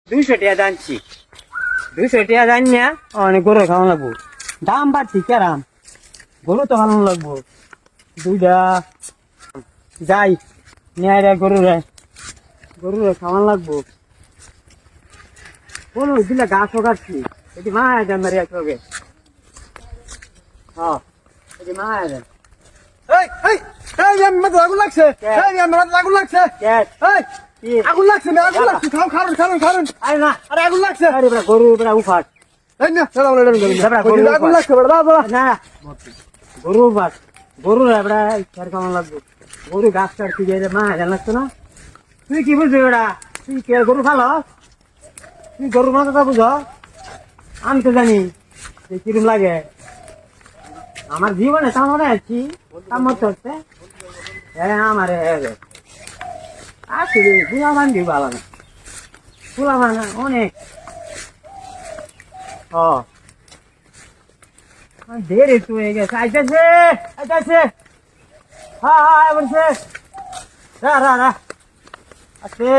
200 টাকা জানছি 200 টাকা জানি না অনেক গরু খাওয়া লাগবো দাম বাড়ছি কেরাম গরু তো ভালো লাগবো দুইটা যাই নিয়ে রে গরু রে খাওয়ান লাগবো কোন দিলে গাছও কাটছি এটি মা দেন মারি একলগে হ্যাঁ এটি মা দেন আমার আগুন লাগছে আমার আগুন লাগছে আগুন লাগছে না আগুন লাগছে খারুন আরে না আরে আগুন লাগছে আরে বড় গরু বড় উফাট এই না চলো আগুন লাগছে বড় দাও না গরু উফাট গরু রে বড় চার খাওয়ান লাগবো গরু গাছ কাটছি যে মা দেন লাগতো না তুই কি বুঝবি বেড়া তুই কে গরু খালো তুই গরু মাথা বুঝো আমি তো জানি যে কিরম লাগে আমার জীবনে সামনে আছি আমার চলছে আমার আসলে ফুলা মান দিই ভালো না ফুলা মান অনেক দেরি তো হয়ে গেছে আইতাছে হ্যাঁ বলছে রা আছে